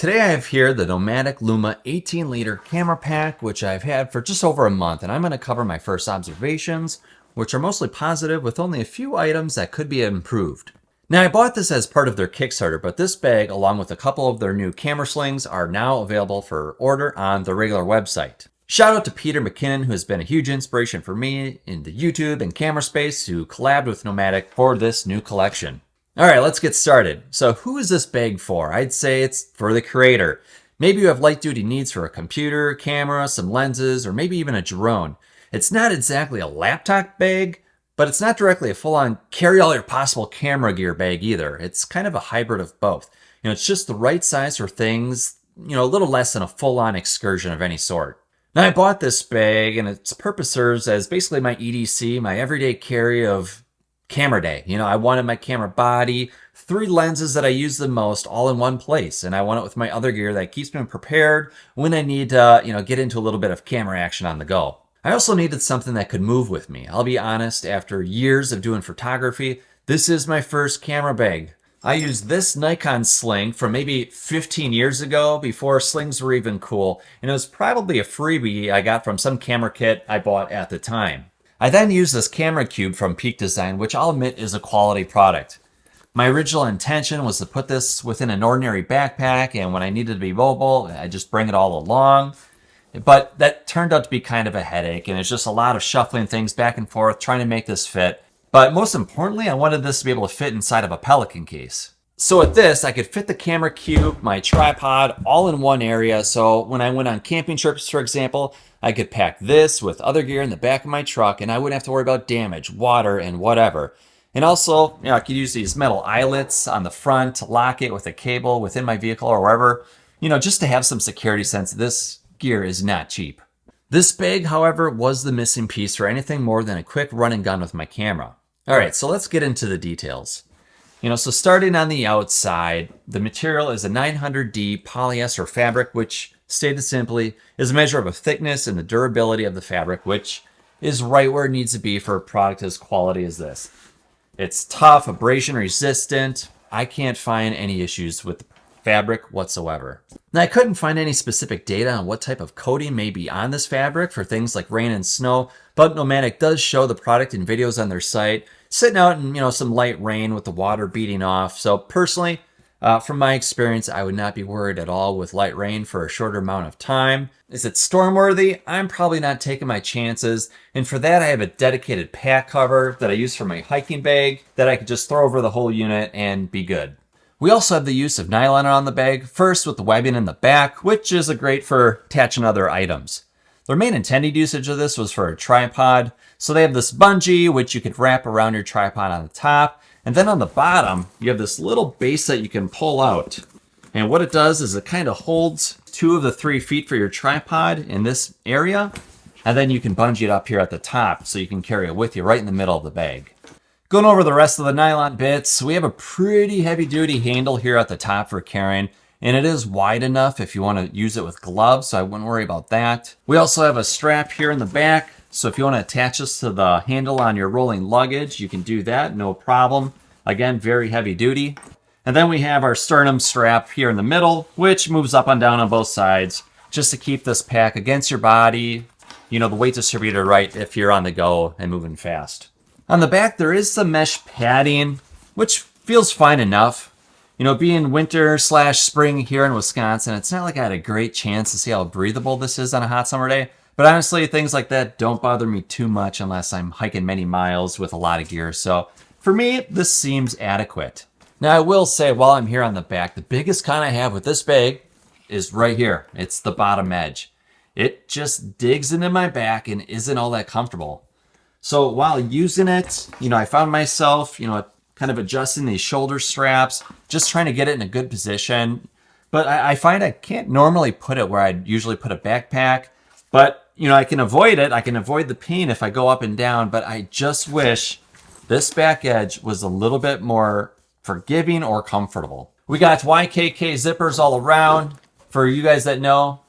Today I have here the Nomatic Luma 18-liter camera pack, which I've had for just over a month, and I'm going to cover my first observations, which are mostly positive with only a few items that could be improved. Now I bought this as part of their Kickstarter, but this bag, along with a couple of their new camera slings, are now available for order on the regular website. Shout out to Peter McKinnon, who has been a huge inspiration for me in the YouTube and camera space, who collabed with Nomatic for this new collection. All right, let's get started. So who is this bag for? I'd say it's for the creator. Maybe you have light duty needs for a computer, camera, some lenses, or maybe even a drone. It's not exactly a laptop bag, but it's not directly a full-on carry all your possible camera gear bag either. It's kind of a hybrid of both. It's just the right size for things, a little less than a full-on excursion of any sort. Now I bought this bag and its purpose serves as basically my EDC, my everyday carry of camera day. I wanted my camera body, 3 lenses that I use the most, all in one place. And I want it with my other gear that keeps me prepared when I need to, get into a little bit of camera action on the go. I also needed something that could move with me. I'll be honest, after years of doing photography, this is my first camera bag. I used this Nikon sling from maybe 15 years ago, before slings were even cool. And it was probably a freebie I got from some camera kit I bought at the time. I then used this camera cube from Peak Design, which I'll admit is a quality product. My original intention was to put this within an ordinary backpack, and when I needed to be mobile, I just bring it all along. But that turned out to be kind of a headache, and it's just a lot of shuffling things back and forth, trying to make this fit. But most importantly, I wanted this to be able to fit inside of a Pelican case. So with this, I could fit the camera cube, my tripod, all in one area. So when I went on camping trips, for example, I could pack this with other gear in the back of my truck, and I wouldn't have to worry about damage, water, and whatever. And also, I could use these metal eyelets on the front to lock it with a cable within my vehicle or wherever, just to have some security, since this gear is not cheap. This bag, however, was the missing piece for anything more than a quick run and gun with my camera. All right, so let's get into the details. So starting on the outside, the material is a 900D polyester fabric, which, stated simply, is a measure of the thickness and the durability of the fabric, which is right where it needs to be for a product as quality as this. It's tough, abrasion resistant. I can't find any issues with the fabric whatsoever. Now, I couldn't find any specific data on what type of coating may be on this fabric for things like rain and snow, but Nomatic does show the product in videos on their site, sitting out in some light rain with the water beating off. So personally, from my experience, I would not be worried at all with light rain for a shorter amount of time. Is it storm worthy? I'm probably not taking my chances. And for that, I have a dedicated pack cover that I use for my hiking bag that I could just throw over the whole unit and be good. We also have the use of nylon on the bag, first with the webbing in the back, which is great for attaching other items. Their main intended usage of this was for a tripod. So they have this bungee, which you could wrap around your tripod on the top. And then on the bottom, you have this little base that you can pull out. And what it does is it kind of holds 2 of the 3 feet for your tripod in this area. And then you can bungee it up here at the top so you can carry it with you right in the middle of the bag. Going over the rest of the nylon bits, we have a pretty heavy duty handle here at the top for carrying. And it is wide enough if you want to use it with gloves, so I wouldn't worry about that. We also have a strap here in the back. So if you want to attach this to the handle on your rolling luggage, you can do that, no problem. Again, very heavy duty. And then we have our sternum strap here in the middle, which moves up and down on both sides, just to keep this pack against your body, the weight distributed right if you're on the go and moving fast. On the back, there is some mesh padding, which feels fine enough. Being winter/spring here in Wisconsin, it's not like I had a great chance to see how breathable this is on a hot summer day. But honestly, things like that don't bother me too much unless I'm hiking many miles with a lot of gear. So for me, this seems adequate. Now, I will say while I'm here on the back, the biggest con I have with this bag is right here. It's the bottom edge. It just digs into my back and isn't all that comfortable. So while using it, I found myself, kind of adjusting these shoulder straps, just trying to get it in a good position. But I find I can't normally put it where I'd usually put a backpack. But I can avoid it. I can avoid the pain if I go up and down, but I just wish this back edge was a little bit more forgiving or comfortable. We got YKK zippers all around. For you guys that know,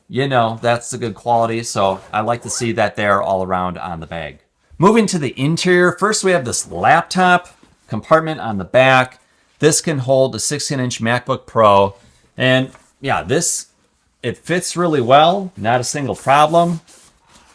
that's the good quality. So I like to see that there all around on the bag. Moving to the interior, first we have this laptop compartment on the back. This can hold a 16-inch MacBook Pro. And yeah, it fits really well. Not a single problem.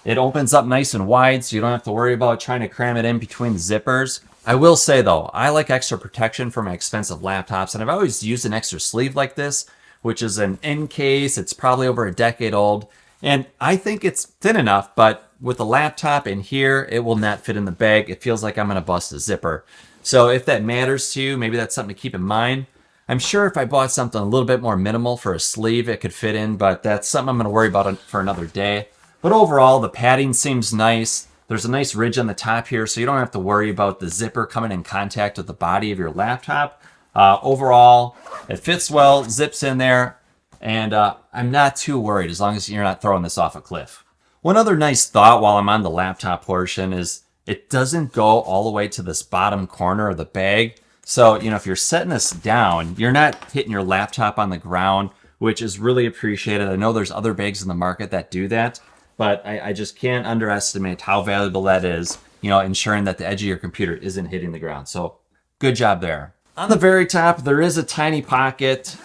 It opens up nice and wide, so you don't have to worry about trying to cram it in between the zippers. I will say though, I like extra protection for my expensive laptops, and I've always used an extra sleeve like this, which is an N case. It's probably over a decade old, and I think it's thin enough, but with the laptop in here, it will not fit in the bag. It feels like I'm gonna bust a zipper. So if that matters to you, maybe that's something to keep in mind. I'm sure if I bought something a little bit more minimal for a sleeve, it could fit in, but that's something I'm gonna worry about for another day. But overall, the padding seems nice. There's a nice ridge on the top here, so you don't have to worry about the zipper coming in contact with the body of your laptop. Overall, it fits well, zips in there, and I'm not too worried as long as you're not throwing this off a cliff. One other nice thought while I'm on the laptop portion is it doesn't go all the way to this bottom corner of the bag. So, if you're setting this down, you're not hitting your laptop on the ground, which is really appreciated. I know there's other bags in the market that do that, but I just can't underestimate how valuable that is, ensuring that the edge of your computer isn't hitting the ground. So good job there. On the very top, there is a tiny pocket.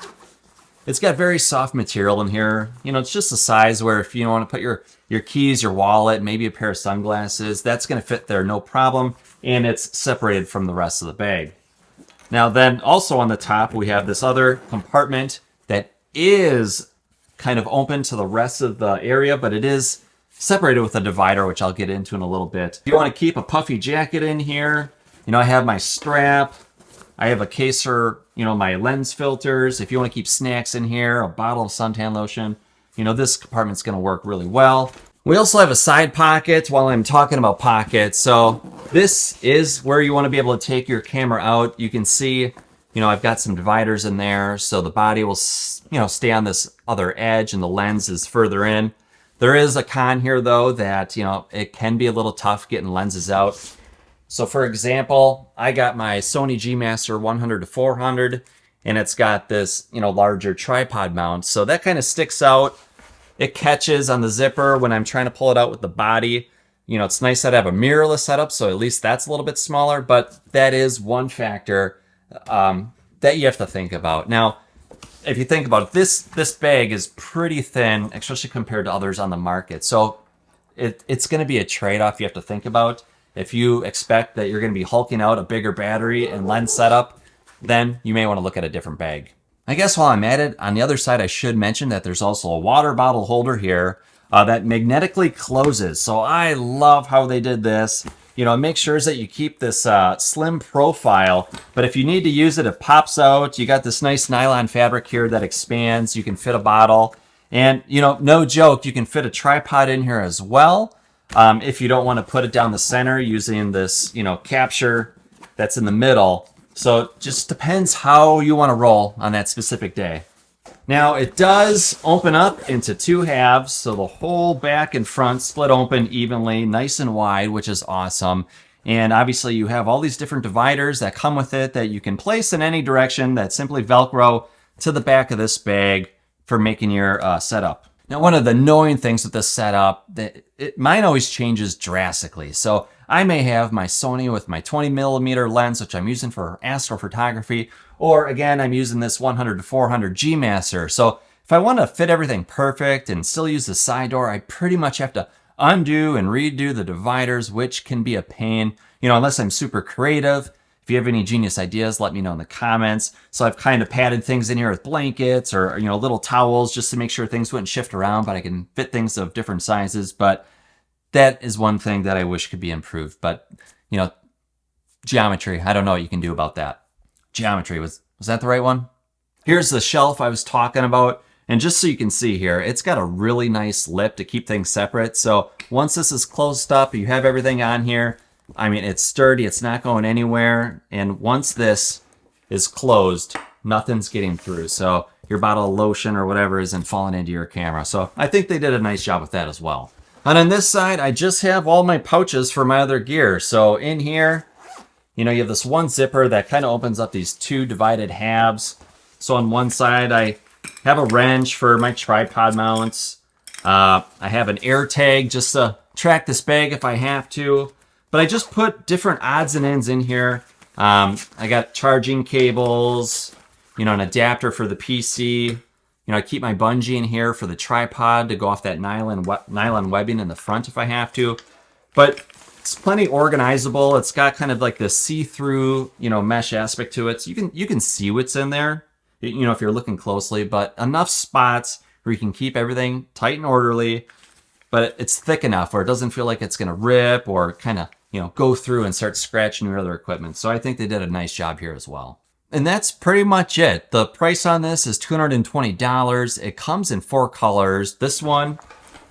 It's got very soft material in here. It's just a size where if you want to put your keys, your wallet, maybe a pair of sunglasses, that's going to fit there no problem. And it's separated from the rest of the bag. Now then, also on the top, we have this other compartment that is kind of open to the rest of the area, but it is separated with a divider, which I'll get into in a little bit. If you want to keep a puffy jacket in here, I have my strap. I have a case for, my lens filters. If you want to keep snacks in here, a bottle of suntan lotion, this compartment's going to work really well. We also have a side pocket while I'm talking about pockets. So this is where you want to be able to take your camera out. You can see, I've got some dividers in there. So the body will, stay on this other edge and the lens is further in. There is a con here though that, it can be a little tough getting lenses out. So for example, I got my Sony G Master 100-400 and it's got this, larger tripod mount. So that kind of sticks out. It catches on the zipper when I'm trying to pull it out with the body. It's nice that I have a mirrorless setup, so at least that's a little bit smaller, but that is one factor that you have to think about. Now, if you think about it, this bag is pretty thin, especially compared to others on the market. So it's going to be a trade-off you have to think about. If you expect that you're going to be hulking out a bigger battery and lens setup, then you may want to look at a different bag. I guess while I'm at it, on the other side, I should mention that there's also a water bottle holder here that magnetically closes. So I love how they did this. It makes sure that you keep this slim profile, but if you need to use it, it pops out. You got this nice nylon fabric here that expands. You can fit a bottle. And, no joke, you can fit a tripod in here as well. If you don't want to put it down the center using this, capture that's in the middle. So it just depends how you want to roll on that specific day. Now it does open up into two halves, so the whole back and front split open evenly, nice and wide, which is awesome. And obviously you have all these different dividers that come with it that you can place in any direction that simply Velcro to the back of this bag for making your setup. Now, one of the annoying things with this setup, mine always changes drastically. So I may have my Sony with my 20mm lens, which I'm using for astrophotography, or again, I'm using this 100-400 G Master. So if I want to fit everything perfect and still use the side door, I pretty much have to undo and redo the dividers, which can be a pain, unless I'm super creative. If you have any genius ideas, let me know in the comments. So I've kind of padded things in here with blankets or, little towels just to make sure things wouldn't shift around, but I can fit things of different sizes. But that is one thing that I wish could be improved. But, geometry, I don't know what you can do about that. Geometry, was that the right one? Here's the shelf I was talking about. And just so you can see here, it's got a really nice lip to keep things separate. So once this is closed up, you have everything on here. I mean, it's sturdy, it's not going anywhere. And once this is closed, nothing's getting through. So your bottle of lotion or whatever isn't falling into your camera. So I think they did a nice job with that as well. And on this side, I just have all my pouches for my other gear. So in here, you have this one zipper that kind of opens up these two divided halves. So on one side, I have a wrench for my tripod mounts. I have an air tag just to track this bag if I have to. But I just put different odds and ends in here. I got charging cables, an adapter for the PC, I keep my bungee in here for the tripod to go off that nylon webbing in the front if I have to. But it's plenty organizable. It's got kind of like this see-through, mesh aspect to it. So you can see what's in there, if you're looking closely, but enough spots where you can keep everything tight and orderly, but it's thick enough where it doesn't feel like it's going to rip or kind of, go through and start scratching your other equipment. So I think they did a nice job here as well. And that's pretty much it. The price on this is $220. It comes in 4 colors. This one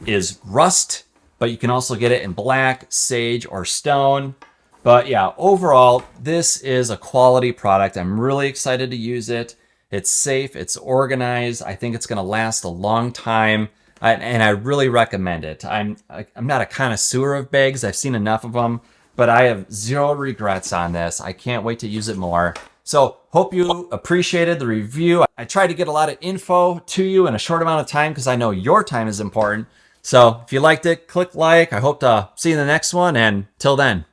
is rust, but you can also get it in black, sage, or stone. But yeah, overall, this is a quality product. I'm really excited to use it. It's safe, it's organized. I think it's gonna last a long time. And I really recommend it. I'm not a connoisseur of bags. I've seen enough of them, but I have 0 regrets on this. I can't wait to use it more. So hope you appreciated the review. I tried to get a lot of info to you in a short amount of time because I know your time is important. So if you liked it, click like. I hope to see you in the next one, and till then.